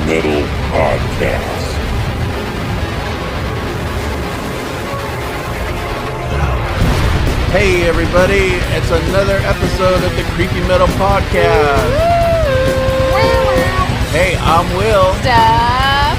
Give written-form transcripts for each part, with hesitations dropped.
Metal Podcast. Hey everybody, it's another episode of the Creepy Metal Podcast. Hey, I'm Will. Steph.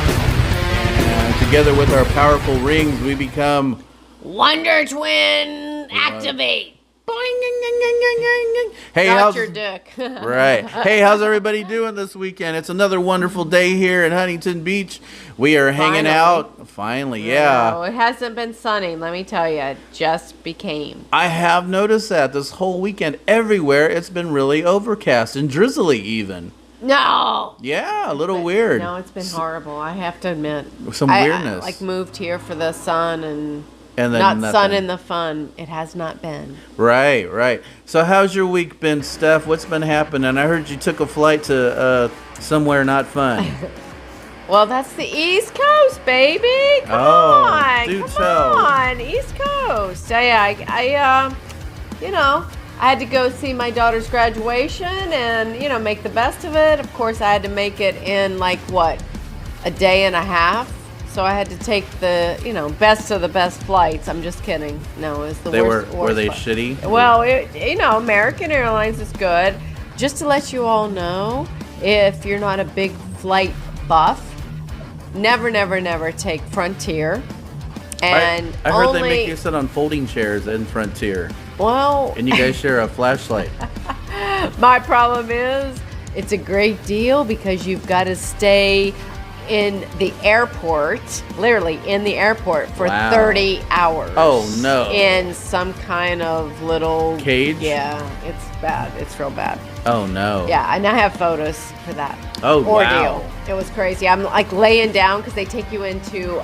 And together with our powerful rings, we become Wonder Twin activate. Boing, ding, ding, ding, ding, ding. Hey, Not how's your dick. right? Hey, how's everybody doing this weekend? It's another wonderful day here in Huntington Beach. We are hanging out. Finally, yeah. No, it hasn't been sunny, let me tell you. It just became. I have noticed that this whole weekend, everywhere, it's been really overcast and drizzly even. No. Yeah, a little weird. No, it's been horrible. I have to admit. Some weirdness. I moved here for the sun and then not nothing. sun in the fun. It has not been. Right. So how's your week been, Steph? What's been happening? I heard you took a flight to somewhere not fun. Well, that's the East Coast, baby. Come on. East Coast. I had to go see my daughter's graduation and, make the best of it. Of course, I had to make it in, a day and a half. So I had to take the, best of the best flights. I'm just kidding. No, it was the worst. Were they flight. shitty? Well, American Airlines is good. Just to let you all know, if you're not a big flight buff, never take Frontier. And I heard they make you sit on folding chairs in Frontier. Well, and you guys share a flashlight. My problem is it's a great deal because you've got to stay in the airport, literally in the airport for 30 hours. Oh, no. In some kind of little cage? Yeah, it's bad. It's real bad. Oh, no. Yeah, and I have photos for that. Oh, ordeal. wow. It was crazy. I'm laying down because they take you into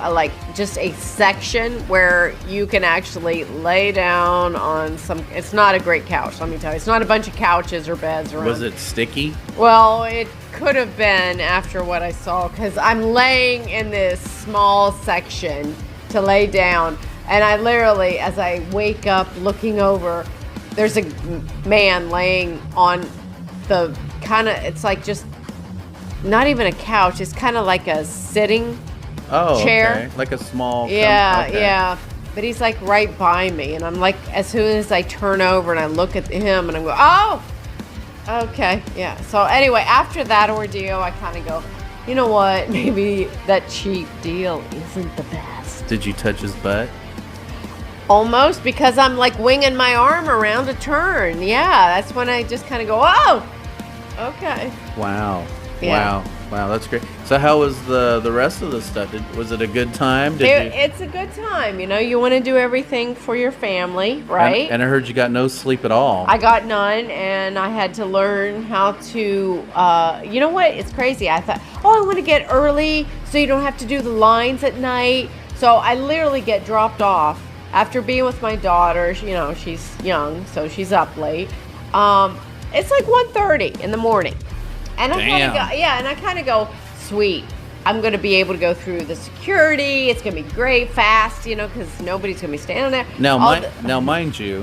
just a section where you can actually lay down on it's not a great couch, let me tell you. It's not a bunch of couches or beds around. Was it sticky? Well, it could have been after what I saw because I'm laying in this small section to lay down, and I literally, as I wake up looking over, there's a man laying on the it's just not even a couch. It's kind of like a sitting chair. Okay. Like a small Yeah. But he's right by me, and I'm as soon as I turn over and I look at him and I'm going, oh, okay, yeah. So anyway, after that ordeal, I kind of go, you know what? Maybe that cheap deal isn't the best. Did you touch his butt? Almost, because I'm winging my arm around a turn. Yeah, that's when I just kind of go, oh, okay. Wow. Yeah. Wow, that's great. So how was the rest of the stuff? Was it a good time? It's a good time. You want to do everything for your family, right? And I heard you got no sleep at all. I got none, and I had to learn how to, you know what? It's crazy. I thought, I want to get early so you don't have to do the lines at night. So I literally get dropped off after being with my daughter. She's young, so she's up late. It's 1:30 in the morning. And I kind of go, sweet. I'm going to be able to go through the security. It's going to be great, fast, because nobody's going to be standing there. Now, mind you,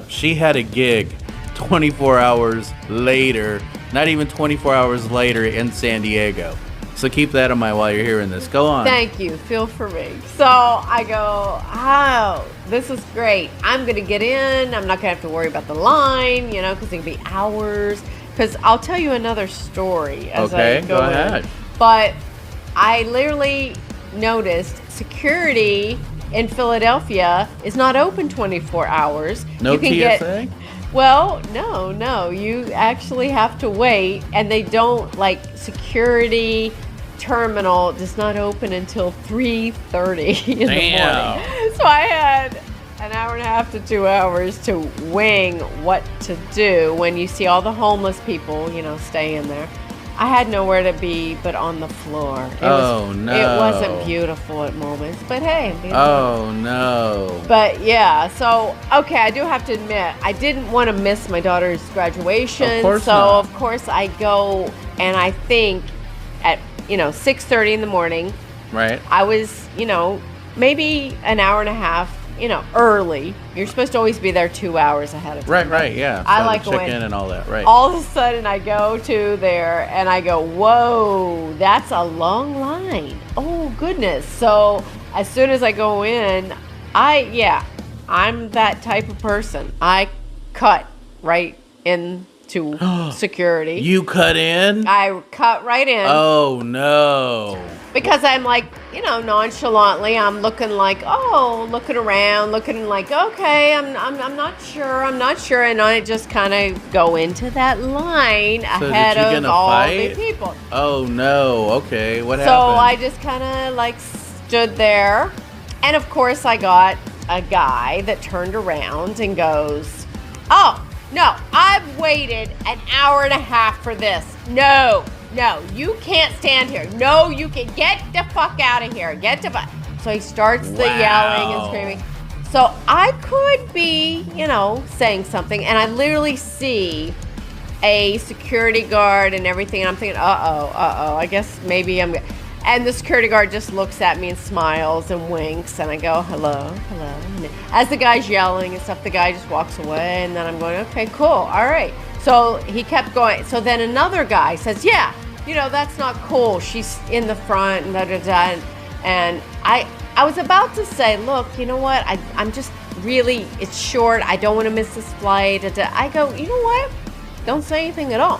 she had a gig 24 hours later, not even 24 hours later in San Diego. So keep that in mind while you're hearing this. Go on. Thank you. Feel for me. So I go, oh, this is great. I'm going to get in. I'm not going to have to worry about the line, because it can be hours. Because I'll tell you another story as I go ahead. But I literally noticed security in Philadelphia is not open 24 hours. No TSA? Well, no. You actually have to wait, and they don't, security terminal does not open until 3:30 in the morning. So I had an hour and a half to 2 hours to wing what to do when you see all the homeless people, staying there. I had nowhere to be but on the floor. No. It wasn't beautiful at moments, but hey. No. But yeah, so, okay, I do have to admit, I didn't want to miss my daughter's graduation. Of course so, not. Of course, I go, and I think at, 6:30 in the morning. Right. I was, maybe an hour and a half early. You're supposed to always be there 2 hours ahead of time. Right, yeah. I So like the check going in and all that, right. All of a sudden, I go to there and I go, whoa, that's a long line. Oh, goodness. So as soon as I go in, I'm that type of person. I cut right into security. You cut in? I cut right in. Oh, no. Because I'm like, nonchalantly, I'm looking around, looking like, okay, I'm not sure, and I just kind of go into that line ahead of all the people. Oh no, okay, what So happened? I just kind of like stood there, and of course I got a guy that turned around and goes, oh, no, I've waited an hour and a half for this. No, you can't stand here. No, you can get the fuck out of here. So he starts the yelling and screaming. So I could be, saying something, and I literally see a security guard and everything, and I'm thinking, I guess maybe I'm... And the security guard just looks at me and smiles and winks, and I go, hello. And as the guy's yelling and stuff, the guy just walks away, and then I'm going, okay, cool, all right. So he kept going. So then another guy says, yeah, that's not cool. She's in the front, and da-da-da. And I was about to say, look, you know what? I'm just really, it's short. I don't want to miss this flight. I go, you know what? Don't say anything at all.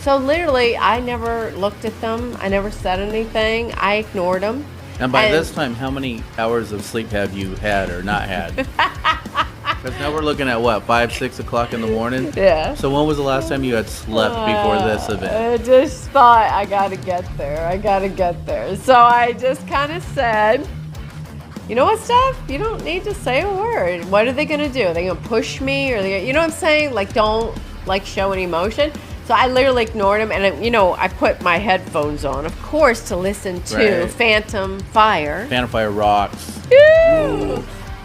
So literally, I never looked at them. I never said anything. I ignored them. And by this time, how many hours of sleep have you had or not had? Because now we're looking at what, 5, 6 o'clock in the morning? Yeah. So when was the last time you had slept before this event? I just thought, I gotta get there. So I just kind of said, you know what, Steph? You don't need to say a word. What are they gonna do? Are they gonna push me? Or you know what I'm saying? Like, don't show any emotion. So I literally ignored him, and I put my headphones on, of course, to listen to Phantom Fire. Phantom Fire rocks. Ooh.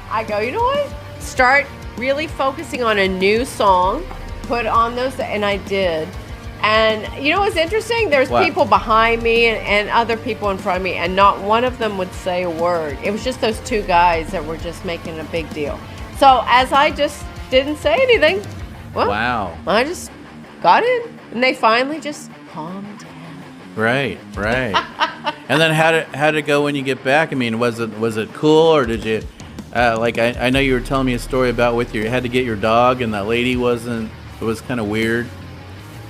I go, you know what? Start really focusing on a new song. Put on those, and I did. And you know what's interesting? There's people behind me and other people in front of me, and not one of them would say a word. It was just those two guys that were just making a big deal. So as I just didn't say anything, Wow. I just got in, and they finally just calmed down. Right. And then how did it go when you get back? I mean, was it cool, or did you I know you were telling me a story about you had to get your dog, and that lady it was kind of weird.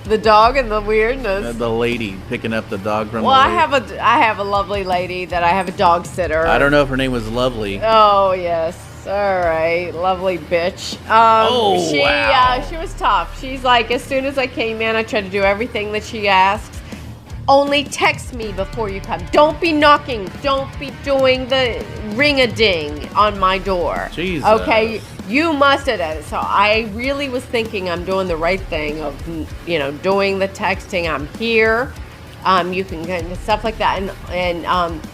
The dog and the weirdness. The lady picking up the dog from. Well, I have a lovely lady that I have a dog sitter. I don't know if her name was Lovely. Oh yes. All right, lovely bitch. Wow. She was tough. She's like, as soon as I came in, I tried to do everything that she asks. Only text me before you come. Don't be knocking. Don't be doing the ring-a-ding on my door. Jesus. Okay, you must have done it. So I really was thinking I'm doing the right thing of, doing the texting. I'm here. You can get stuff like that. And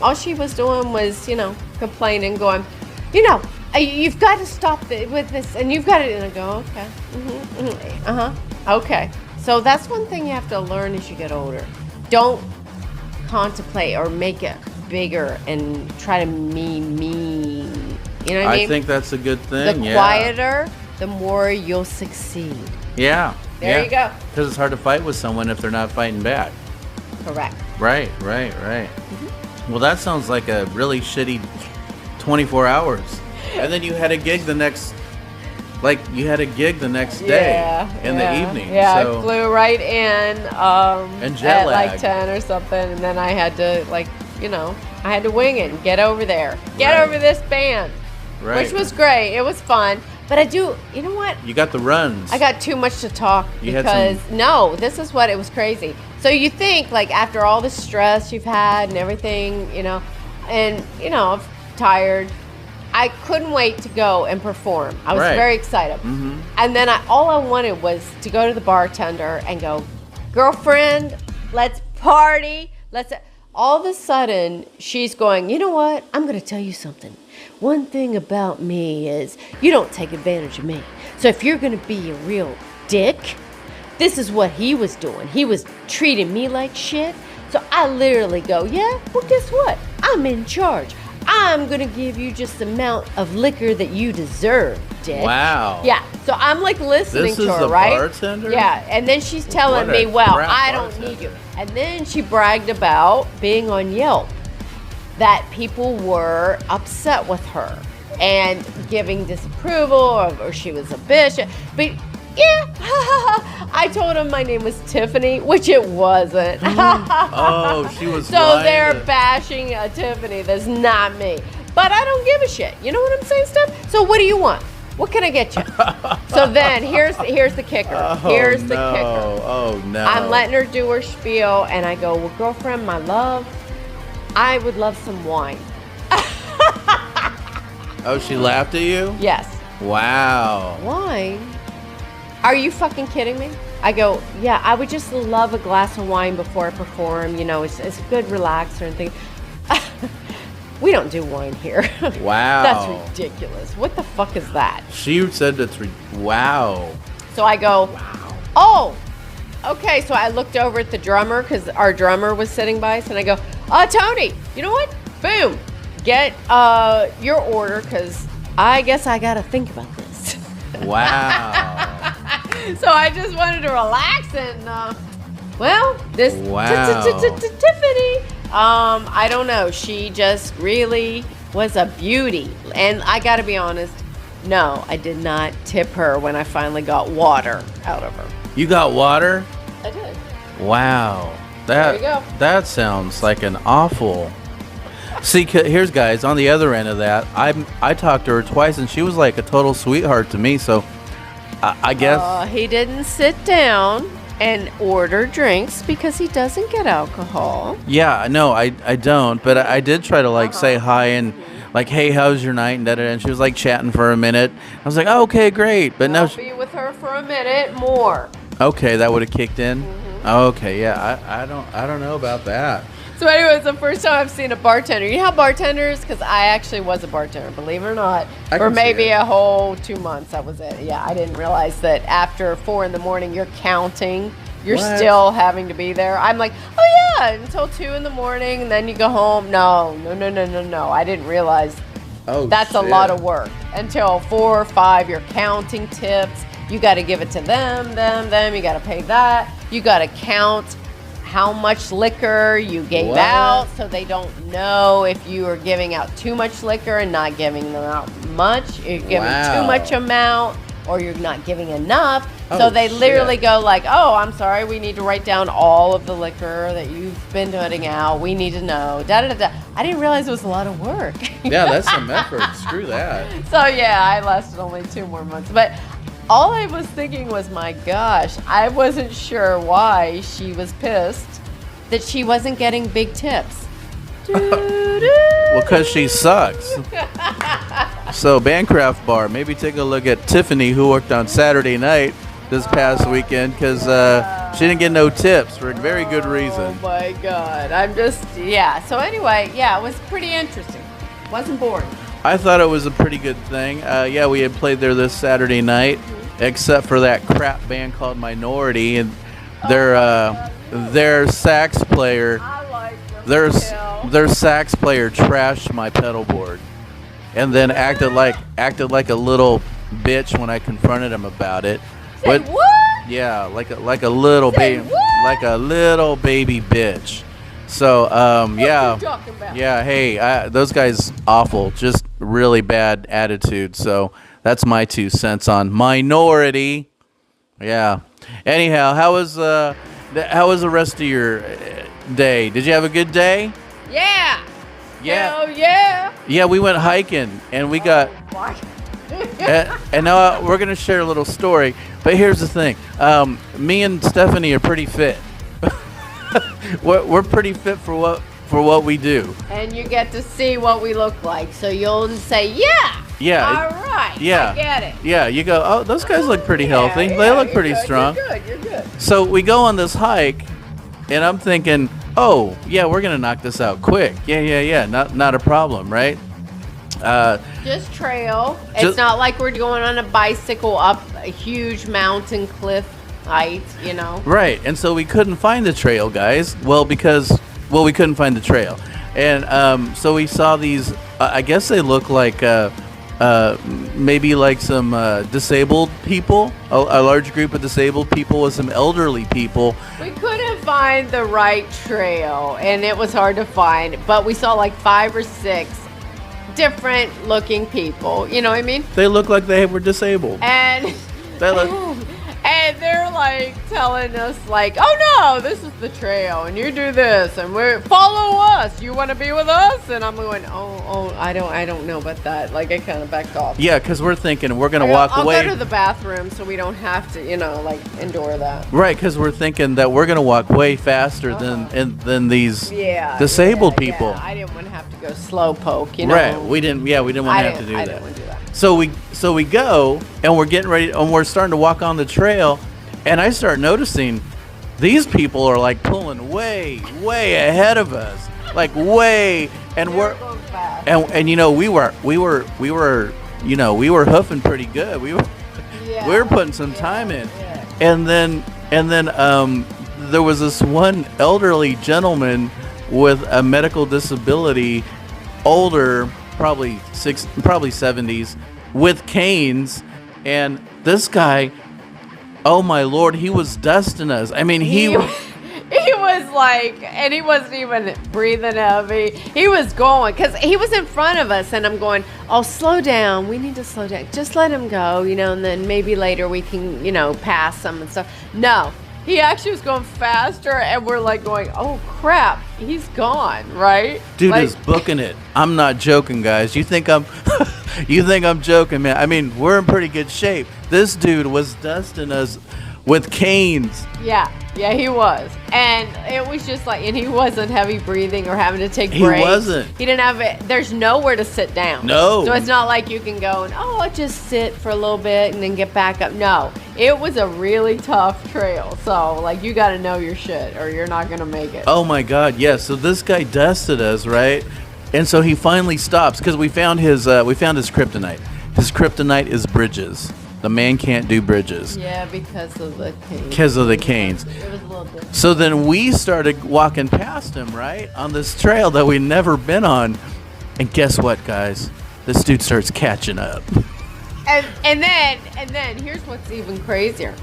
all she was doing was, complaining, going, you've got to stop with this, and you've got to. And I go, okay, okay. So that's one thing you have to learn as you get older. Don't contemplate or make it bigger and try to mean. You know what I mean? I think that's a good thing. The quieter, the more you'll succeed. Yeah. There you go. Because it's hard to fight with someone if they're not fighting back. Correct. Right. Mm-hmm. Well, that sounds like a really shitty 24 hours. And then you had a gig the next day in the evening. Yeah, so. I flew right in and jet at lag. like 10 or something, and then I had to I had to wing it and get over there. Get over this band. Right. Which was great. It was fun. But you know what? You got the runs. I got too much to talk this is what, it was crazy. So you think, like, after all the stress you've had and everything, I'm tired, I couldn't wait to go and perform. I was very excited. Mm-hmm. And then all I wanted was to go to the bartender and go, girlfriend, let's party. All of a sudden, she's going, you know what? I'm going to tell you something. One thing about me is you don't take advantage of me. So if you're going to be a real dick, this is what he was doing. He was treating me like shit. So I literally go, yeah, well, guess what? I'm in charge. I'm going to give you just the amount of liquor that you deserve, dick. Wow. Yeah. So I'm like listening This to is her, the right? bartender? Yeah. And then she's telling What a me, well, crap I don't bartender. need you. And then she bragged about being on Yelp, that people were upset with her and giving disapproval, or she was a bitch. But yeah, I told him my name was Tiffany, which it wasn't. Oh, she was So lying they're to- bashing a Tiffany. That's not me. But I don't give a shit. You know what I'm saying, Steph? So what do you want? What can I get you? So then here's the kicker. Oh, Here's the no. kicker. Oh, no. I'm letting her do her spiel, and I go, well, girlfriend, my love, I would love some wine. Oh, she laughed at you? Yes. Wow. Wine? Are you fucking kidding me? I go, yeah, I would just love a glass of wine before I perform. You know, it's a good relaxer and thing. We don't do wine here. Wow. That's ridiculous. What the fuck is that? She said wow. So I go, oh, okay. So I looked over at the drummer because our drummer was sitting by us, and I go, Tony, you know what? Boom. Get your order because I guess I got to think about this. Wow. So I just wanted to relax and, well, this Wow. Tiffany, I don't know. She just really was a beauty. And I got to be honest, no, I did not tip her when I finally got water out of her. You got water? I did. Wow. There you go. That sounds like an awful. See, here's guys on the other end of that. I talked to her twice, and she was like a total sweetheart to me. So, I guess He didn't sit down and order drinks because he doesn't get alcohol. yeah, no, I don't. But I did try to like say hi and like, hey, how's your night? And and she was like chatting for a minute. I was like, oh, okay, great. But I'll no, be with her for a minute more. okay, that would have kicked in. Okay, yeah, I don't know about that. So anyway, it's the first time I've seen a bartender. You know how bartenders, because I actually was a bartender, believe it or not, I for can see maybe it. a whole 2 months. That was it. Yeah, I didn't realize that after 4 a.m, you're counting. You're What? still having to be there. I'm like, oh yeah, until 2 a.m, and then you go home. No. I didn't realize Oh, that's a shit. lot of work. Until 4 or 5, you're counting tips. You got to give it to them. You got to pay that. You got to count how much liquor you gave What? out, so they don't know if you are giving out too much liquor and not giving them out much. You're giving Wow. too much amount, or you're not giving enough. Oh, So they literally shit. go like, oh, I'm sorry, we need to write down all of the liquor that you've been putting out. We need to know. I didn't realize it was a lot of work. Yeah, that's some effort. Screw that. So yeah, I lasted only 2 more months. But all I was thinking was, my gosh, I wasn't sure why she was pissed that she wasn't getting big tips. Well, because she sucks. So, Bancraft Bar, maybe take a look at Tiffany, who worked on Saturday night this past weekend, because she didn't get no tips for a very good reason. Oh my God. I'm just, yeah. So anyway, yeah, it was pretty interesting. Wasn't boring. I thought it was a pretty good thing. Yeah, we had played there this Saturday night, except for that crap band called Minority, and their sax player, I like them. their sax player trashed my pedal board, and then acted like a little bitch when I confronted him about it. Said what? Yeah, like a little Say baby, what? like a little baby bitch. So yeah, What you talking about? yeah. Hey, those guys awful, just really bad attitude. So that's my 2 cents on Minority. Yeah. Anyhow, how was the rest of your day? Did you have a good day? Yeah. Yeah. Hell yeah. Yeah, we went hiking and we got. Why? And now we're gonna share a little story. But here's the thing: me and Stephanie are pretty fit. We're pretty fit for what we do. And you get to see what we look like, so you'll say, yeah. Yeah. All right. Yeah. I get it. Yeah, you go, oh, those guys look pretty Yeah, healthy. yeah, They look you're pretty good, strong. You're good. So we go on this hike, and I'm thinking, oh, yeah, we're gonna knock this out quick. Yeah. Not a problem, right? Just trail. Just- It's not like we're going on a bicycle up a huge mountain cliff height, you know. Right, and so we couldn't find the trail, guys. Well, we couldn't find the trail. And so we saw these. I guess they look like maybe like some disabled people, a large group of disabled people with some elderly people. We couldn't find the right trail, and it was hard to find, but we saw like 5 or 6 different looking people. You know what I mean? They look like they were disabled. And They look. and they're like telling us like, oh no, this is the trail, and you do this, and we're follow us. You want to be with us? And I'm going, oh, I don't know about that. Like I kind of backed off. Yeah, because we're thinking we're gonna walk away. I'll go to the bathroom so we don't have to, like endure that. Right, because we're thinking that we're gonna walk way faster than these disabled people. Yeah. I didn't want to have to go slow poke. You know. Right, we didn't. Yeah, we didn't want to have to do that. I didn't want to do that. So we go and we're getting ready and we're starting to walk on the trail, and I start noticing these people are like pulling way ahead of us, like way, and They were going fast. and we were hoofing pretty good. We were putting some time in, and then there was this one elderly gentleman with a medical disability, older, probably 70s, with canes, and this guy, oh my Lord, he was dusting us. I mean, he was like, and he wasn't even breathing heavy. He was going, because he was in front of us, and I'm going, oh, slow down. We need to slow down. Just let him go, and then maybe later we can, pass him and stuff. No, he actually was going faster, and we're like going, oh, crap, he's gone, right? Dude like, is booking it. I'm not joking, guys. You think I'm joking, man. I mean, we're in pretty good shape. This dude was dusting us with canes. Yeah, he was. And it was just like, and he wasn't heavy breathing or having to take breaks. He wasn't. He didn't have it. There's nowhere to sit down. No. So it's not like you can go and, I'll just sit for a little bit and then get back up. No, it was a really tough trail. So, like, you got to know your shit or you're not going to make it. Oh, my God, yes. So this guy dusted us, right? And so he finally stops because we found his kryptonite. His kryptonite is bridges. The man can't do bridges. Yeah, because of the canes. Because of the canes. It was a little different. So then we started walking past him, right, on this trail that we'd never been on. And guess what, guys? This dude starts catching up. And then here's what's even crazier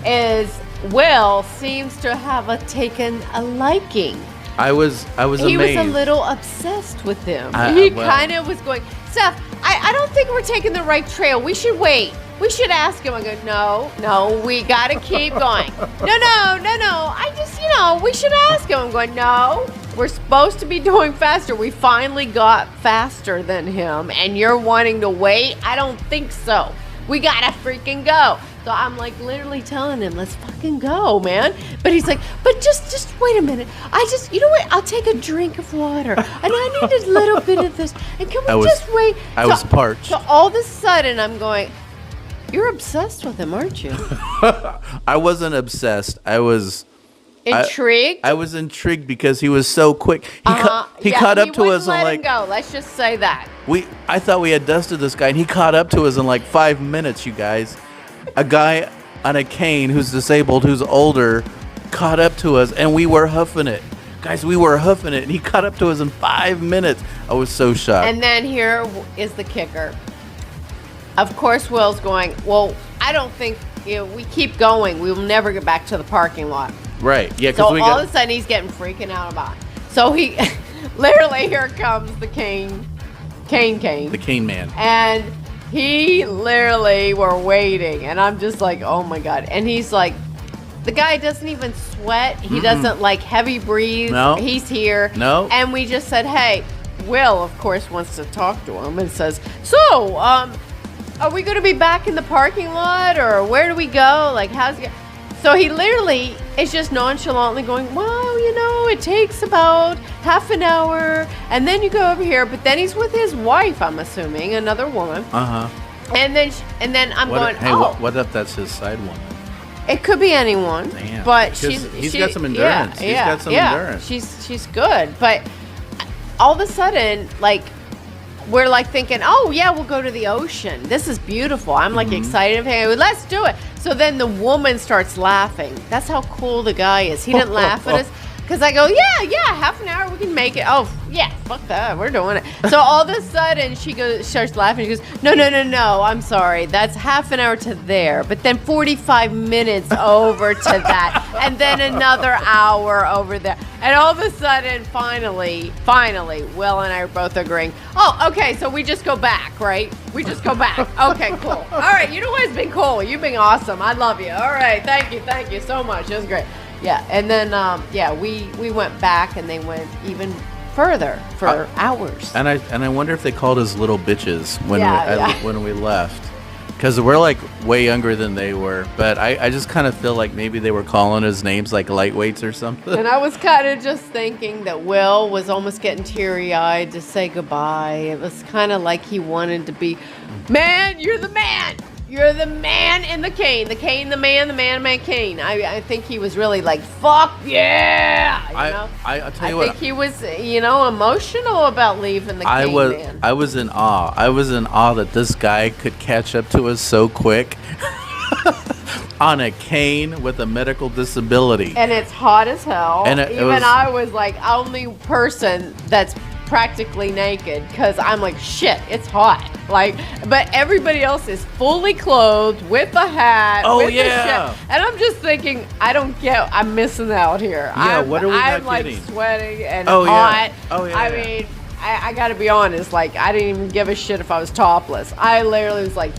is Will seems to have taken a liking. I was amazed. He was a little obsessed with him. He kind of was going, Steph, I don't think we're taking the right trail. We should wait. We should ask him. I go, no, we got to keep going. No. I just, we should ask him. I'm going, no, we're supposed to be doing faster. We finally got faster than him, and you're wanting to wait? I don't think so. We got to freaking go. So I'm like literally telling him, let's fucking go, man. But he's like, but just wait a minute. You know what? I'll take a drink of water. And I need a little bit of this. And can we just wait? I was parched. So all of a sudden I'm going, you're obsessed with him, aren't you? I wasn't obsessed. I was intrigued. I was intrigued because he was so quick. He caught up to us and like, go. Let's just say that. I thought we had dusted this guy, and he caught up to us in like 5 minutes, you guys. A guy on a cane who's disabled, who's older, caught up to us, and we were hoofing it. Guys, we were hoofing it, and he caught up to us in 5 minutes. I was so shocked. And then here is the kicker. Of course, Will's going, well, I don't think, we keep going. We will never get back to the parking lot. Right, yeah. So all of a sudden, he's getting freaking out about it. So he, literally, here comes the cane. The cane man. And he literally were waiting. And I'm just like, oh, my God. And he's like, the guy doesn't even sweat. He doesn't, like, heavy breathe. No. He's here. No. And we just said, hey, Will, of course, wants to talk to him and says, so, are we going to be back in the parking lot, or where do we go? Like, how's it? So he literally is just nonchalantly going, well, it takes about half an hour, and then you go over here. But then he's with his wife, I'm assuming, another woman. And then I'm going, what if that's his side woman? It could be anyone. Damn. But he's got some endurance. He's got some endurance. She's good. But all of a sudden, like, we're like thinking, oh yeah, we'll go to the ocean. This is beautiful. I'm like excited. Hey, let's do it. So then the woman starts laughing. That's how cool the guy is. He didn't laugh at us Because I go, yeah, half an hour, we can make it. Oh, yeah, fuck that, we're doing it. So all of a sudden, she starts laughing. She goes, no, I'm sorry. That's half an hour to there, but then 45 minutes over to that, and then another hour over there. And all of a sudden, finally, Will and I are both agreeing. Oh, okay, so we just go back, right? We just go back. Okay, cool. All right, you know what? It's been cool. You've been awesome. I love you. All right, thank you so much. It was great. Yeah, and then we went back, and they went even further for hours. And I wonder if they called us little bitches when we left, because we're like way younger than they were. But I just kind of feel like maybe they were calling us names like lightweights or something. And I was kind of just thinking that Will was almost getting teary-eyed to say goodbye. It was kind of like he wanted to be, man, you're the man. You're the man in the cane, the man, cane. I think he was really like, fuck yeah, you know? I'll tell you I think he was, emotional about leaving the cane man. I was in awe. I was in awe that this guy could catch up to us so quick on a cane with a medical disability. And it's hot as hell. And I was like, only person that's practically naked, because I'm like, shit, it's hot. Like, but everybody else is fully clothed with a hat. Oh, with yeah. the shit. And I'm just thinking, I'm missing out here. Yeah, what are we I'm not like getting? sweating and Oh, hot. Yeah. Oh, yeah. I mean, I gotta be honest, like, I didn't even give a shit if I was topless. I literally was like,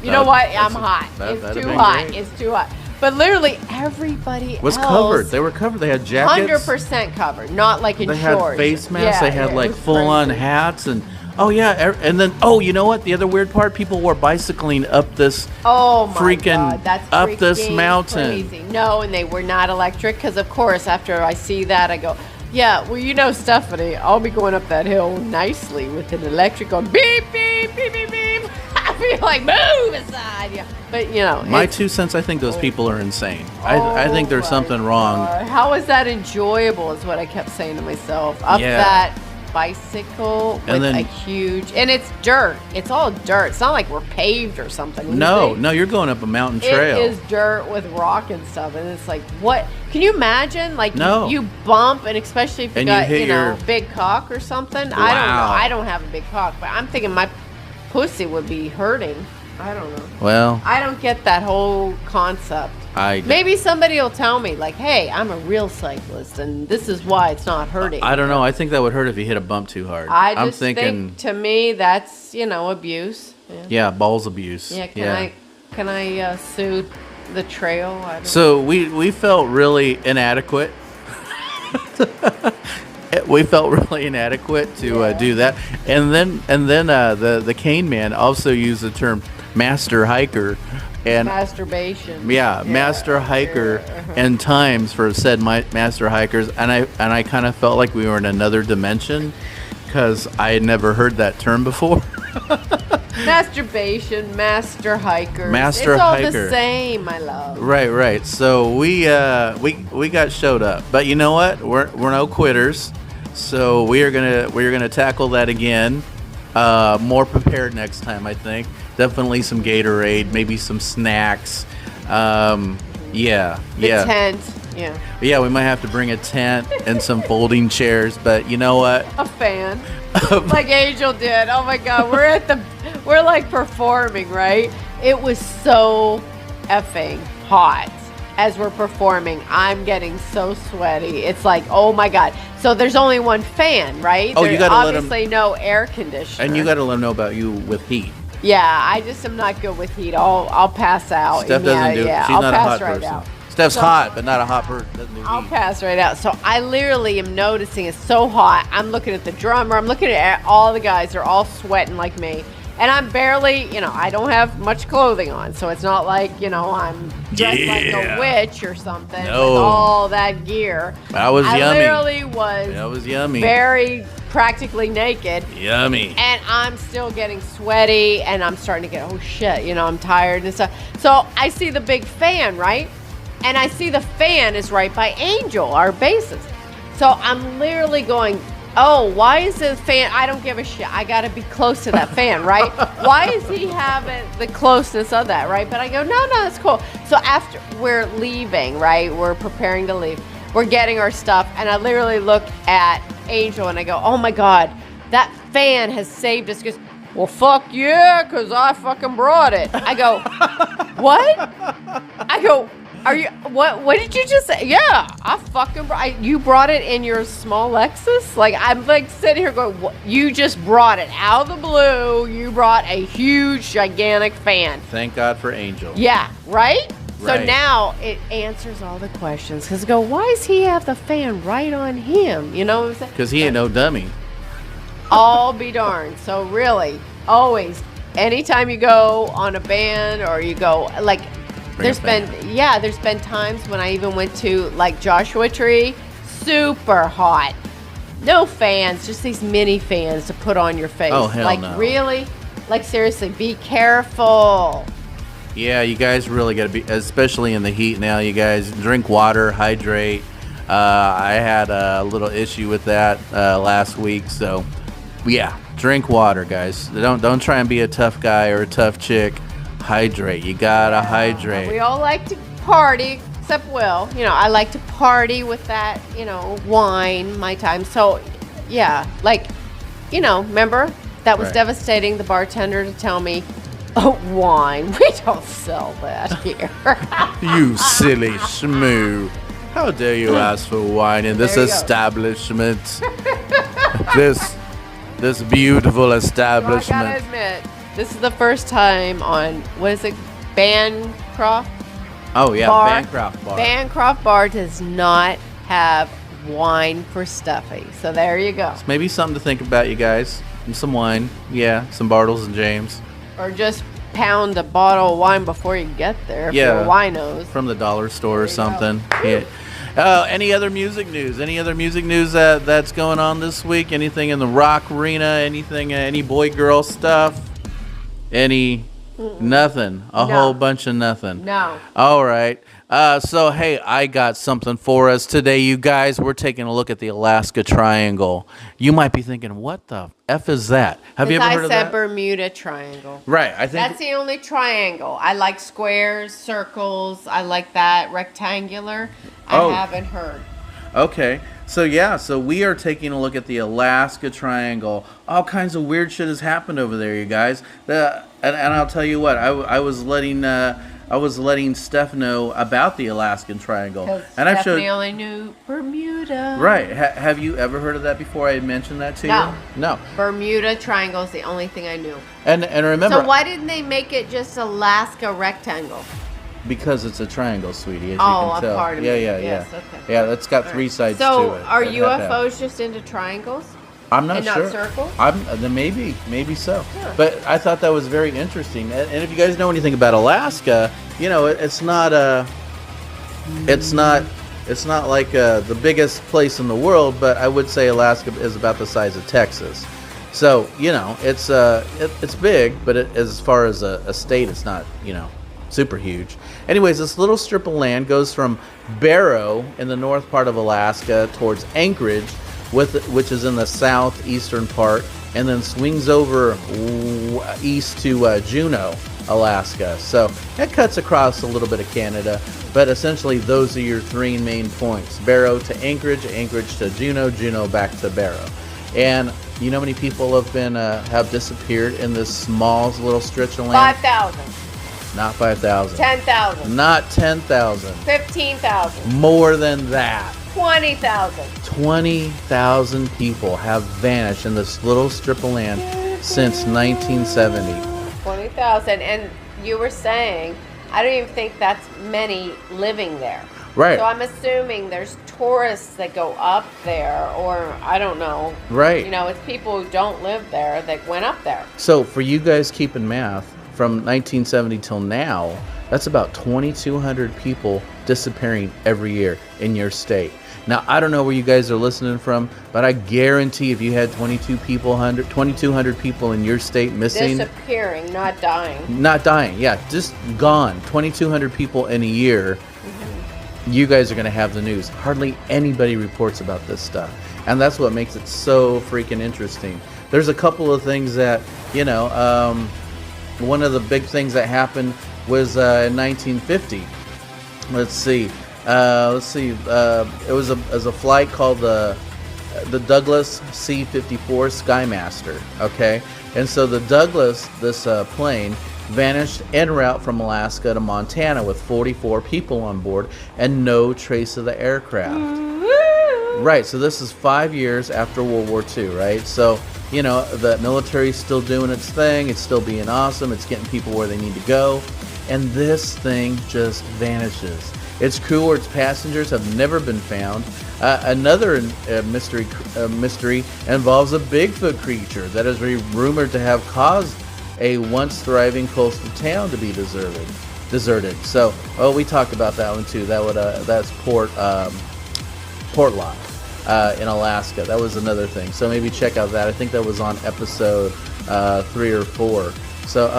you know what? I'm hot. It's too hot. Great. It's too hot. But literally everybody was else covered. They were covered. They had jackets. 100% covered, not like in they shorts. Had face masks. They had like full-on crazy. hats and and then you know what? The other weird part: people were bicycling up this God, that's up this freaking mountain. Crazy. No, and they were not electric, because of course after I see that I go, yeah, well, Stephanie, I'll be going up that hill nicely with an electric going beep beep beep beep beep. I feel like move aside, yeah. But my 2 cents. I think those people are insane. I think there's something wrong. How is that enjoyable? Is what I kept saying to myself. That bicycle with a huge, and it's dirt. It's all dirt. It's not like we're paved or something. No, you're going up a mountain trail. It is dirt with rock and stuff, and it's like, what? Can you imagine? Like, no. you bump, and especially if you got big cock or something. Wow. I don't know. I don't have a big cock, but I'm thinking my pussy would be hurting. I don't know. Well, I don't get that whole concept. Maybe somebody will tell me, like, hey, I'm a real cyclist, and this is why it's not hurting. I don't know. I think that would hurt if you hit a bump too hard. I'm thinking, to me, that's, abuse. Yeah, balls abuse. Yeah, can I sue the trail? So we felt really inadequate. We felt really inadequate to do that, and then the cane man also used the term master hiker, and masturbation. Master hiker, and times for said master hikers, and I kind of felt like we were in another dimension, because I had never heard that term before. Masturbation, master hiker. It's all the same, my love. Right. So we got showed up, but you know what? We're no quitters. So we're gonna tackle that again. More prepared next time, I think. Definitely some Gatorade, maybe some snacks. The tent. Yeah, we might have to bring a tent and some folding chairs, but you know what? A fan. Like Angel did. Oh my God, we're like performing, right? It was so effing hot as we're performing. I'm getting so sweaty. It's like, oh my God. So there's only one fan, right? Oh, there's you gotta obviously no air conditioner. And you got to let them know about you with heat. Yeah, I just am not good with heat. I'll pass out. Steph doesn't do it. She's I'll not a pass hot right person. out. Steph's hot, but not a hot person. Doesn't do I'll heat. pass right out. So I literally am noticing it's so hot. I'm looking at the drummer. I'm looking at all the guys. They're all sweating like me. And I'm barely, I don't have much clothing on. So it's not like, I'm dressed like a witch or something with all that gear. That was yummy. I literally was That was yummy. very practically naked. Yummy. And I'm still getting sweaty, and I'm starting to get, oh shit, I'm tired and stuff. So I see the big fan, right? And I see the fan is right by Angel, our bassist. So I'm literally going, oh, why is the fan? I don't give a shit. I got to be close to that fan, right? Why is he having the closeness of that, right? But I go, no, it's cool. So after we're leaving, right? We're preparing to leave. we're getting our stuff, and I literally look at Angel and I go, oh my God, that fan has saved us. She goes, well, fuck yeah, because I fucking brought it. I go, what? I go, what did you just say? Yeah, I fucking you brought it in your small Lexus? Like, I'm like sitting here going, what? You just brought it out of the blue. You brought a huge, gigantic fan. Thank God for Angel. Yeah, right? Right. So now it answers all the questions. Because go, why does he have the fan right on him? You know what I'm saying? Because he ain't no dummy. All be darned. So really, always, anytime you go on a band or you go, like, there's been times when I even went to like Joshua Tree, super hot. No fans, just these mini fans to put on your face. Oh, hell like, no. Really? Like, seriously, be careful. Yeah, you guys really got to be, especially in the heat now, you guys, drink water, hydrate. I had a little issue with that last week, so yeah, drink water, guys. Don't try and be a tough guy or a tough chick. Hydrate. You gotta hydrate. We all like to party, except Will. You know, I like to party with that, wine, my time. So, yeah, like, remember? That was Right. devastating, the bartender to tell me, oh, wine. We don't sell that here. You silly schmoo. How dare you ask for wine in this There you go. establishment? this beautiful Well, I establishment. gotta admit, this is the first time on, what is it, Bancroft? Oh yeah, Bar. Bancroft Bar. Bancroft Bar does not have wine for Stuffy. So there you go. Maybe something to think about, you guys. And some wine. Yeah, some Bartles and James. Or just pound a bottle of wine before you get there if Yeah. you're a winos. From the dollar store or There you go. something. Yeah. Any other music news? Any other music news that's going on this week? Anything in the rock arena? Anything? Any boy girl stuff? Any? Nothing. A No. whole bunch of nothing. No. All right. So, hey, I got something for us today, you guys. We're taking a look at the Alaska Triangle. You might be thinking, what the F is that? Have you ever heard I of said that? Bermuda Triangle. Right. I think. That's the only triangle. I like squares, circles. I like that rectangular. Oh. I haven't heard. Okay. So, yeah. So, we are taking a look at the Alaska Triangle. All kinds of weird shit has happened over there, you guys. And I'll tell you what. I was letting Steph know about the Alaskan Triangle. And I've Stephanie showed. only knew Bermuda. Right. Have you ever heard of that before? I mentioned that to No. you. No. Bermuda Triangle is the only thing I knew. And remember. So why didn't they make it just Alaska rectangle? Because it's a triangle, sweetie, as Oh, you can a tell. part of yeah, it. yeah, Yes, yeah. okay. Yeah, that's got All three right. sides So to it. are It had that. UFOs just into triangles? I'm not and not sure. circles? Then maybe so. Huh. But I thought that was very interesting. And if you guys know anything about Alaska, it's not like the biggest place in the world, but I would say Alaska is about the size of Texas. So it's big, but as far as a state, it's not super huge. Anyways, this little strip of land goes from Barrow in the north part of Alaska towards Anchorage, which is in the southeastern part, and then swings over east to Juneau, Alaska. So it cuts across a little bit of Canada, but essentially those are your three main points: Barrow to Anchorage, Anchorage to Juneau, Juneau back to Barrow. And you know how many people have disappeared in this small little stretch of land? 5,000. Not 5,000. 10,000. Not 10,000. 15,000. More than that. 20,000. 20,000 people have vanished in this little strip of land since 1970. 20,000. And you were saying, I don't even think that's many living there. Right. So I'm assuming there's tourists that go up there, or I don't know. Right. It's people who don't live there that went up there. So for you guys keeping math, from 1970 till now, that's about 2,200 people disappearing every year in your state. Now, I don't know where you guys are listening from, but I guarantee if you had 2,200 people in your state missing, Disappearing, not dying. not dying, yeah, just gone, 2,200 people in a year, you guys are going to have the news. Hardly anybody reports about this stuff. And that's what makes it so freaking interesting. There's a couple of things that, one of the big things that happened was in 1950. Let's see. Let's see. It was a flight called the Douglas C-54 Skymaster. Okay, and so the Douglas, this plane, vanished en route from Alaska to Montana with 44 people on board and no trace of the aircraft. Right. So this is 5 years after World War II. Right. So the military's still doing its thing. It's still being awesome. It's getting people where they need to go, and this thing just vanishes. Its crew or its passengers have never been found. Another mystery involves a Bigfoot creature that is rumored to have caused a once thriving coastal town to be deserted. So, we talked about that one too. That's Portlock in Alaska. That was another thing. So maybe check out that. I think that was on episode 3 or 4. So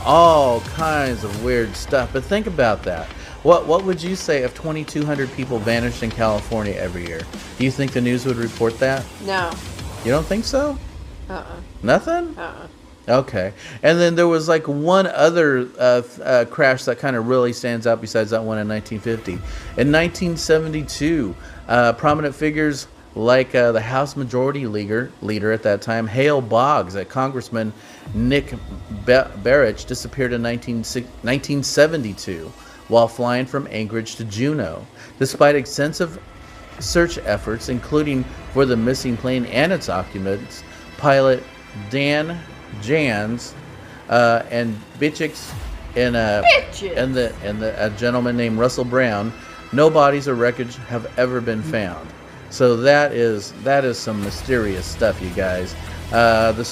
all kinds of weird stuff. But think about that. What would you say if 2,200 people vanished in California every year? Do you think the news would report that? No. You don't think so? Nothing? Okay. And then there was like one other crash that kind of really stands out besides that one in 1950. In 1972, prominent figures like the House Majority Leader at that time, Hale Boggs, Congressman Nick Barrich, disappeared in 1972 while flying from Anchorage to Juneau. Despite extensive search efforts, including for the missing plane and its occupants, pilot Dan Jans and Bitchicks and a gentleman named Russell Brown, no bodies or wreckage have ever been found. So that is some mysterious stuff, you guys. The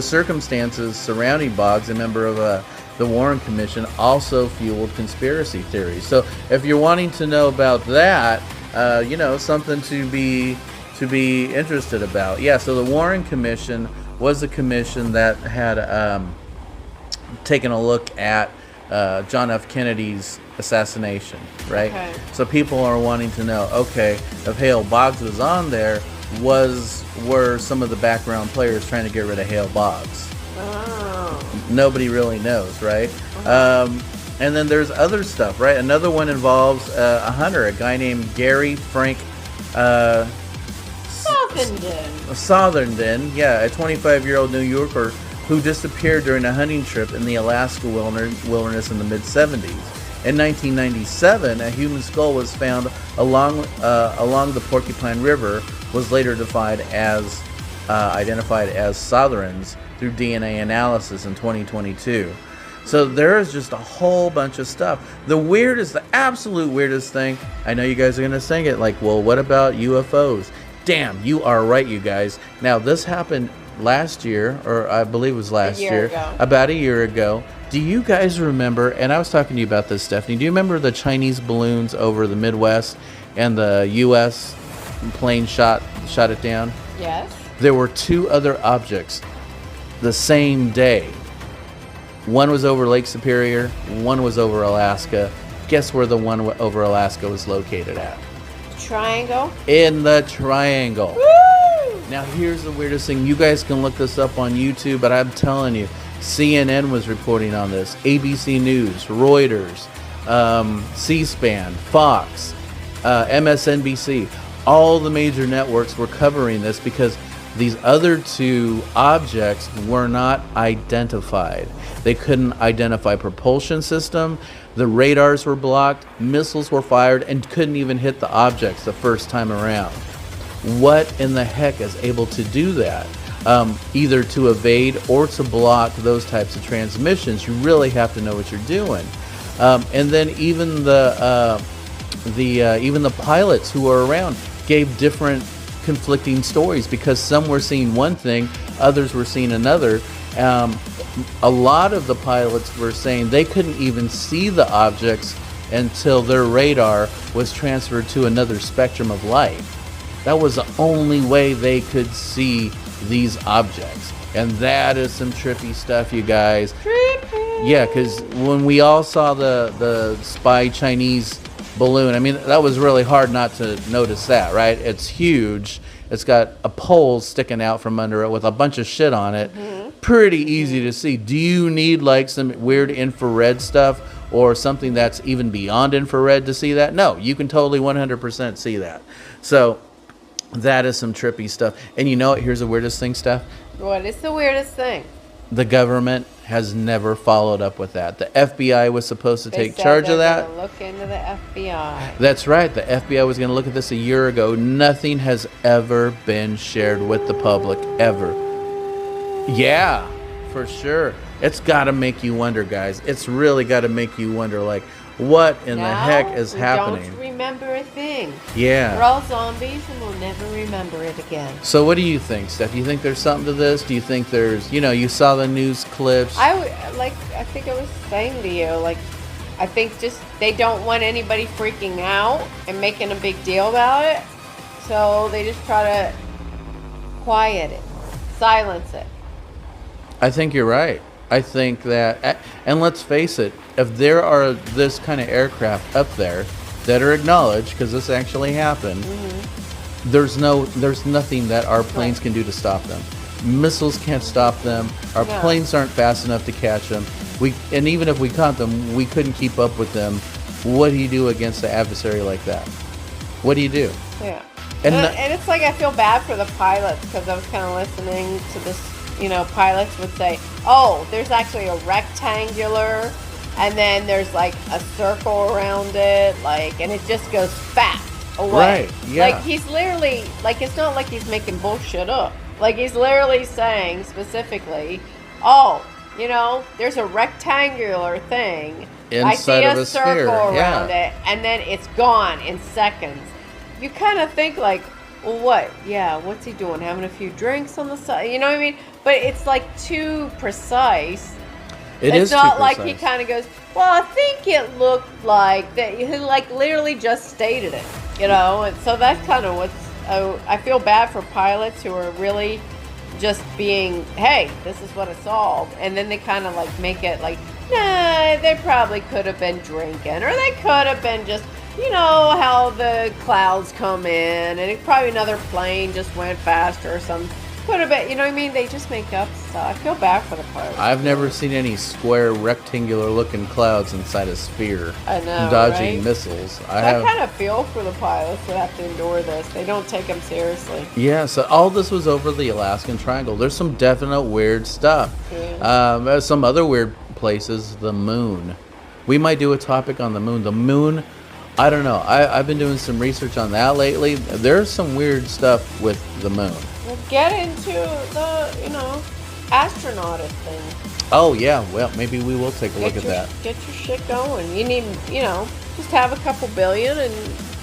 circumstances surrounding Boggs, a member of the Warren Commission, also fueled conspiracy theories. So if you're wanting to know about that, something to be interested about. Yeah, so the Warren Commission was a commission that had taken a look at John F. Kennedy's assassination, right? Okay. So people are wanting to know, okay, if Hale Boggs was on there, were some of the background players trying to get rid of Hale Boggs? Oh. Nobody really knows, right? And then there's other stuff, right? Another one involves a hunter, a guy named Gary Frank Southernden, yeah, a 25-year-old New Yorker who disappeared during a hunting trip in the Alaska wilderness in the mid-70s. In 1997, a human skull was found along the Porcupine River, was later identified as Southerns through DNA analysis in 2022. So there is just a whole bunch of stuff. The absolute weirdest thing, I know you guys are going to sing it like, well, what about UFOs? Damn, you are right, you guys. Now, this happened last year, or I believe it was last year, about a year ago. Do you guys remember, and I was talking to you about this, Stephanie, do you remember the Chinese balloons over the Midwest and the U.S. plane shot it down? Yes. There were two other objects the same day. One was over Lake Superior, one was over Alaska. Guess where the one over Alaska was located at? Triangle? In the triangle. Woo! Now here's the weirdest thing. You guys can look this up on YouTube, but I'm telling you, CNN was reporting on this, ABC News, Reuters, C-SPAN, Fox, MSNBC. All the major networks were covering this because these other two objects were not identified. They couldn't identify propulsion system. The radars were blocked. Missiles were fired and couldn't even hit the objects the first time around. What in the heck is able to do that? Either to evade or to block those types of transmissions. You really have to know what you're doing. And then even the pilots who were around gave different conflicting stories because some were seeing one thing, others were seeing another. A lot of the pilots were saying they couldn't even see the objects until their radar was transferred to another spectrum of light. That was the only way they could see these objects. And that is some trippy stuff, you guys. Trippy. Yeah, because when we all saw the spy Chinese balloon, I mean, that was really hard not to notice that, right? It's huge. It's got a pole sticking out from under it with a bunch of shit on it. Mm-hmm. pretty easy to see. Do you need like some weird infrared stuff or something that's even beyond infrared to see that? No, you can totally 100% see that. So that is some trippy stuff. And you know what? Here's the weirdest thing, Steph. What is the weirdest thing? The government has never followed up with that. The FBI was supposed to take charge of that. Gonna look into the FBI. That's right. The FBI was going to look at this a year ago. Nothing has ever been shared with the public, ever. Yeah, for sure. It's got to make you wonder, guys. It's really got to make you wonder, like, what in the heck is happening? Don't remember a thing. Yeah. We're all zombies and we'll never remember it again. So what do you think, Steph? Do you think there's something to this? Do you think there's, you saw the news clips? I think I was saying to you, like, I think just they don't want anybody freaking out and making a big deal about it. So they just try to quiet it, silence it. I think you're right. I think that, and let's face it, if there are this kind of aircraft up there that are acknowledged, because this actually happened, there's nothing that our planes can do to stop them. Missiles can't stop them. Our planes aren't fast enough to catch them. And even if we caught them, we couldn't keep up with them. What do you do against an adversary like that? What do you do? Yeah. And it's like I feel bad for the pilots because I was kind of listening to this. Pilots would say, oh, there's actually a rectangular and then there's like a circle around it, and it just goes fast away. Right, yeah. Like he's literally, it's not like he's making bullshit up. Like he's literally saying specifically, oh, there's a rectangular thing. Inside I of see a a circle sphere, around it and then it's gone in seconds. You kind of think like, well, what? Yeah, what's he doing? Having a few drinks on the side? You know what I mean? But it's like too precise. It's not like he kind of goes, well, I think it looked like that. He literally just stated it, And so that's kind of what's. I feel bad for pilots who are really just being, hey, this is what I saw, and then they kind of make it like, nah, they probably could have been drinking, or they could have been just. How the clouds come in and probably another plane just went faster or something. Could have been, what I mean? They just make up stuff. I feel bad for the pilots. I've never seen any square rectangular looking clouds inside a sphere. I know, dodging right? missiles. I kind of feel for the pilots that have to endure this. They don't take them seriously. Yeah, so all this was over the Alaskan Triangle. There's some definite weird stuff. Yeah. Some other weird places, the moon. We might do a topic on the moon. The moon, I don't know. I've been doing some research on that lately. There's some weird stuff with the moon. Well, get into the, astronaut thing. Oh, yeah. Well, maybe we will take a look at that. Get your shit going. You need, just have a couple billion and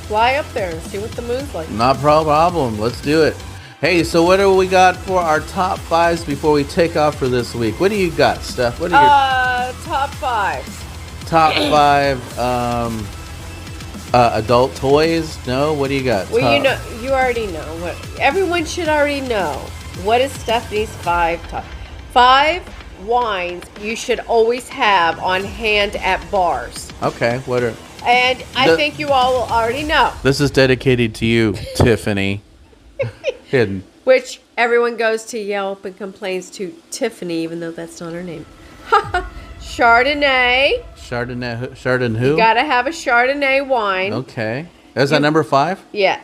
fly up there and see what the moon's like. Not a problem. Let's do it. Hey, so what do we got for our top fives before we take off for this week? What do you got, Steph? What are your top five? Top five adult toys? No? What do you got? Well, you already know. Everyone should already know. What is Stephanie's five wines you should always have on hand at bars? Okay, what are... And I think you all will already know. This is dedicated to you, Tiffany. Hidden. Which everyone goes to Yelp and complains to Tiffany, even though that's not her name. Chardonnay. Chardonnay who? You gotta have a Chardonnay wine. Okay. Is that number 5? Yeah.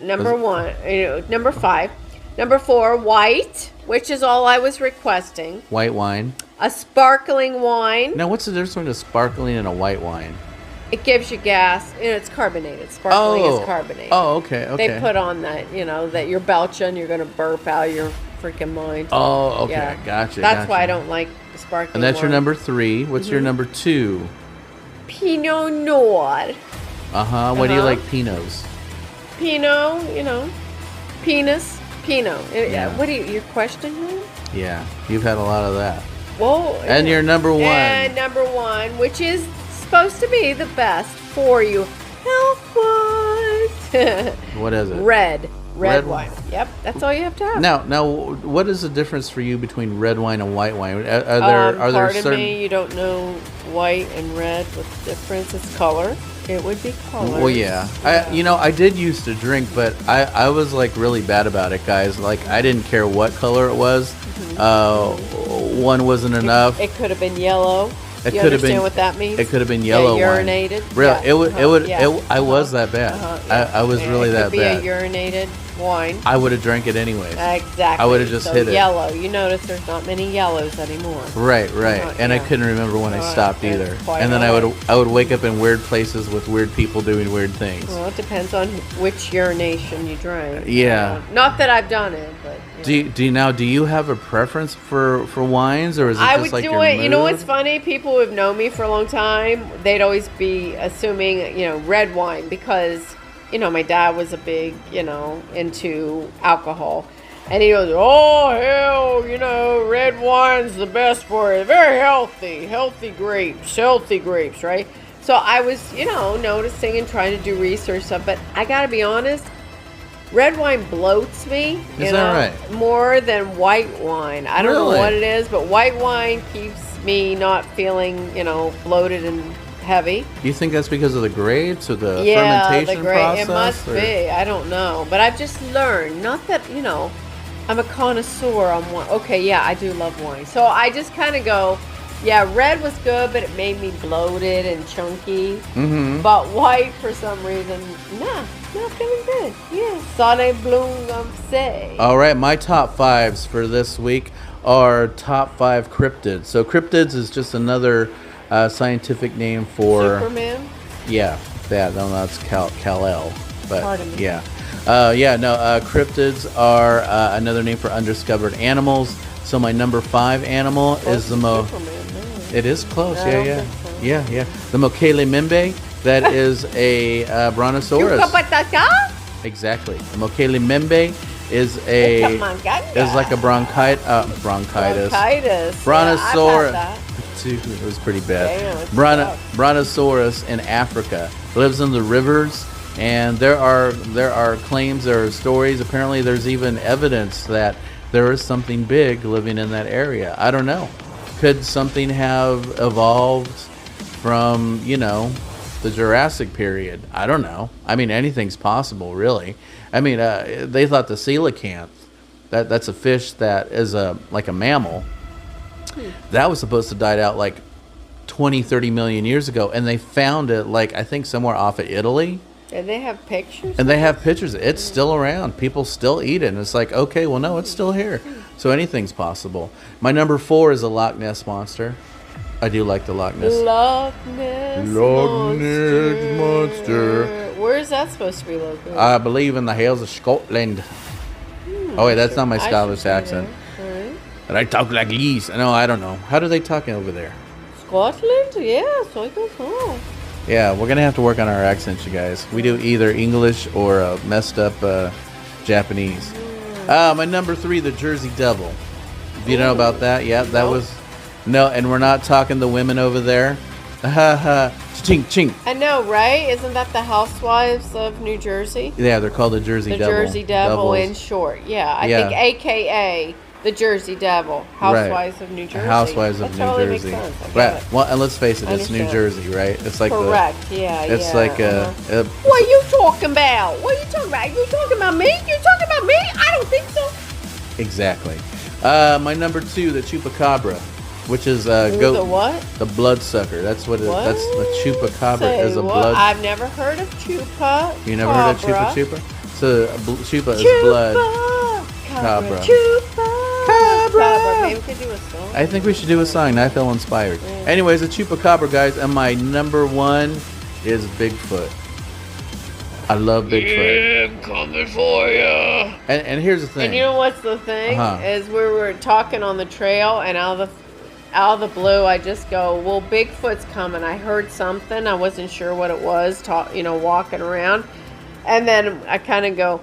Number 1. Number 5. Number 4, white, which is all I was requesting. White wine. A sparkling wine. Now, what's the difference between a sparkling and a white wine? It gives you gas. It's carbonated. Sparkling is carbonated. Oh, okay. They put on that, that you're belching, you're going to burp out your freaking mind. Oh, okay. Yeah. Gotcha. That's why I don't like the sparkling And that's wine. your number 3. What's your number 2? Pinot Noir. Uh-huh. What do you like Pinots? Pinot, penis, Pinot. Yeah. What do your question? Yeah. You've had a lot of that. Whoa. And your number 1. And number 1, which is supposed to be the best for you health-wise. What is it? Red wine. Yep, that's all you have to have. Now, what is the difference for you between red wine and white wine? Are there certain? Me, you don't know white and red. What's the difference? It's color. It would be color. Well, yeah. I did used to drink, but I was like really bad about it, guys. Like I didn't care what color it was. One wasn't enough. It could have been yellow. It You could have understand been what that means? It could have been yellow yeah, wine. urinated. Really, Yeah. I was that bad. I was really that bad. It could be a urinated wine. I would have drank it anyways. Exactly. I would have just so hit it. Yellow. You notice there's not many yellows anymore. Right. And I yeah. couldn't remember when I stopped That's either. quite And then all I would wake up in weird places with weird people doing weird things. Well, it depends on which urination you drank. Yeah. Not that I've done it, but. Do you have a preference for wines, or is it I just would like do your it. You know mood? what's funny? People who have known me for a long time, they'd always be assuming, red wine because, my dad was a big, into alcohol. And he goes, oh, hell, red wine's the best for it. Very healthy grapes, right? So I was, noticing and trying to do research stuff. But I got to be honest, red wine bloats me, Is that right? more than white wine. I don't know Really? what it is, but white wine keeps me not feeling, bloated and heavy. You think that's because of the grapes or the the fermentation grape. process? It must or? be. I don't know, but I've just learned. Not that I'm a connoisseur on wine. Okay, yeah, I do love wine, so I just kind of go. Yeah, red was good, but it made me bloated and chunky. Mm-hmm. But white, for some reason, not feeling good. Yeah, Sale Bloom say. All right, my top fives for this week are top 5 cryptids. So cryptids is just another scientific name for Superman. Yeah, that's Kal-El, but Pardon me. yeah, cryptids are another name for undiscovered animals. So my number 5 animal is the Superman, no. It is close, I don't yeah. think so. Yeah. The Mokele Mimbe, that is a brontosaurus. Exactly. The Mokele Mimbe is like a bronchitis. Brontosaurus. Dude, it was pretty bad. Brontosaurus in Africa lives in the rivers, and there are claims, there are stories. Apparently, there's even evidence that there is something big living in that area. I don't know. Could something have evolved from, the Jurassic period? I don't know. I mean, anything's possible, really. I mean, they thought the coelacanth, that's a fish that is like a mammal, that was supposed to die out like 20, 30 million years ago, and they found it, I think somewhere off of Italy. And they have pictures? And they have pictures. It's still around. People still eat it. And it's like, okay, well, no, it's still here. So anything's possible. My number 4 is a Loch Ness Monster. I do like the Loch Ness. Loch Ness Monster. Where is that supposed to be located? I believe in the hills of Scotland. Oh, wait, that's not my Scottish accent. Right. And I talk like this. No, I don't know. How do they talk over there? Scotland? Yeah, so I guess so. Yeah, we're going to have to work on our accents, you guys. We do either English or messed up Japanese. My number 3, the Jersey Devil. Do you know about that? Yeah, that was... No, and we're not talking the women over there. Ha ha. Ching ching. I know, right? Isn't that the Housewives of New Jersey? Yeah, they're called the Jersey Devil. The Jersey Devil Devils. in short. Yeah, I think AKA the Jersey Devil. Housewives of New Jersey. Housewives of that New totally Jersey. Makes sense. Right. Well, and let's face it, it's New Understand. Jersey, right? It's like Correct. It's like What are you talking about? What are you talking about? You talking about me? You talking about me? I don't think so. Exactly. My number 2, the Chupacabra, which is goat. The what? The bloodsucker. That's what it is. What? That's the Chupacabra Say is a what? blood. I've never heard of Chupa. You never heard of Chupa? So Chupa is blood. Cabra. Cabra. Maybe we could do a song. I think we should do a song. I feel inspired. Yeah. Anyways, the Chupacabra, guys, and my number 1 is Bigfoot. I love Bigfoot. I'm coming for you. And here's the thing. And you know what's the thing? Uh-huh. Is we were talking on the trail, and out of the blue, I just go, well, Bigfoot's coming. I heard something. I wasn't sure what it was, walking around. And then I kind of go,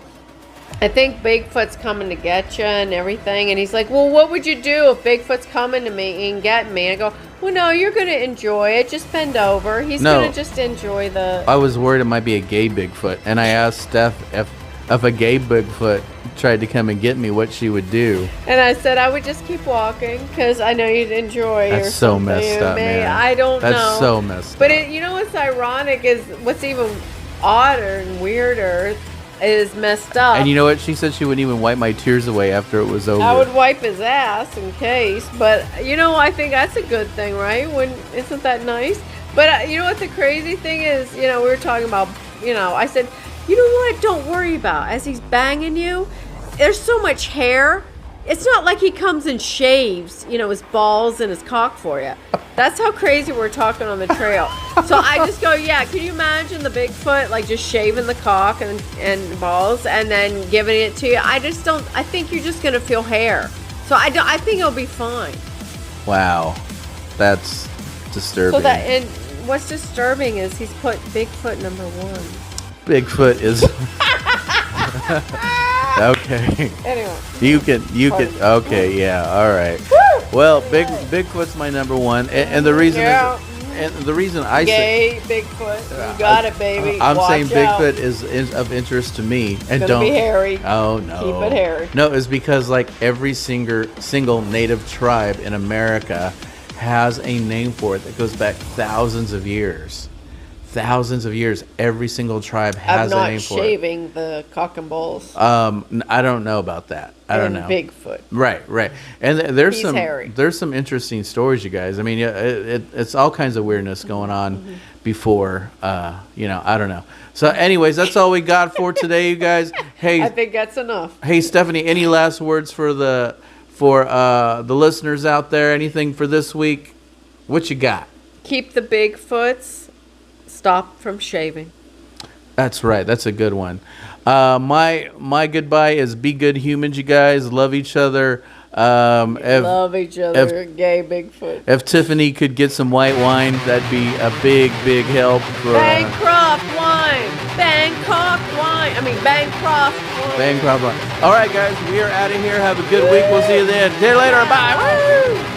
I think Bigfoot's coming to get you and everything. And he's like, well, what would you do if Bigfoot's coming to me and getting me? I go, well, no, you're going to enjoy it. Just bend over. He's going to just enjoy the... I was worried it might be a gay Bigfoot. And I asked Steph if a gay Bigfoot tried to come and get me, what she would do. And I said I would just keep walking because I know you'd enjoy. That's so messed up, man. I don't know. That's so messed up. But you know what's ironic is what's even odder and weirder is messed up. And you know what? She said she wouldn't even wipe my tears away after it was over. I would wipe his ass in case, but I think that's a good thing, right? Isn't that nice? But you know what the crazy thing is? We were talking about, I said, you know what? Don't worry about as he's banging you. There's so much hair. It's not like he comes and shaves, his balls and his cock for you. That's how crazy we're talking on the trail. So I just go, yeah, can you imagine the Bigfoot, like just shaving the cock and balls and then giving it to you? I think you're just going to feel hair. So I think it'll be fine. Wow. That's disturbing. And what's disturbing is he's put Bigfoot number 1. Bigfoot is... Okay. Anyway. You can. Okay. Yeah. All right. Woo! Well, Bigfoot's my number one, and the reason I say Bigfoot, you got it, baby. I'm Watch saying out. Bigfoot is of interest to me, and It's don't be hairy. Oh no. Keep it hairy. No, it's because like every single native tribe in America has a name for it that goes back thousands of years. Every single tribe has a name for it. I'm not shaving the cock and balls. I don't know about that. I don't know. Bigfoot. Right. And there's hairy. there's some interesting stories, you guys. I mean, it's all kinds of weirdness going on before. I don't know. So, anyways, that's all we got for today, you guys. Hey, I think that's enough. Hey, Stephanie, any last words for the listeners out there? Anything for this week? What you got? Keep the Bigfoots. Stop from shaving. That's right. That's a good one. My goodbye is be good humans, you guys. Love each other. Love each other. Gay Bigfoot. If Tiffany could get some white wine, that'd be a big help. Bancroft wine. Bancroft wine. Bancroft wine. All right, guys. We are out of here. Have a good week. We'll see you then. See you later. Bye. Woo!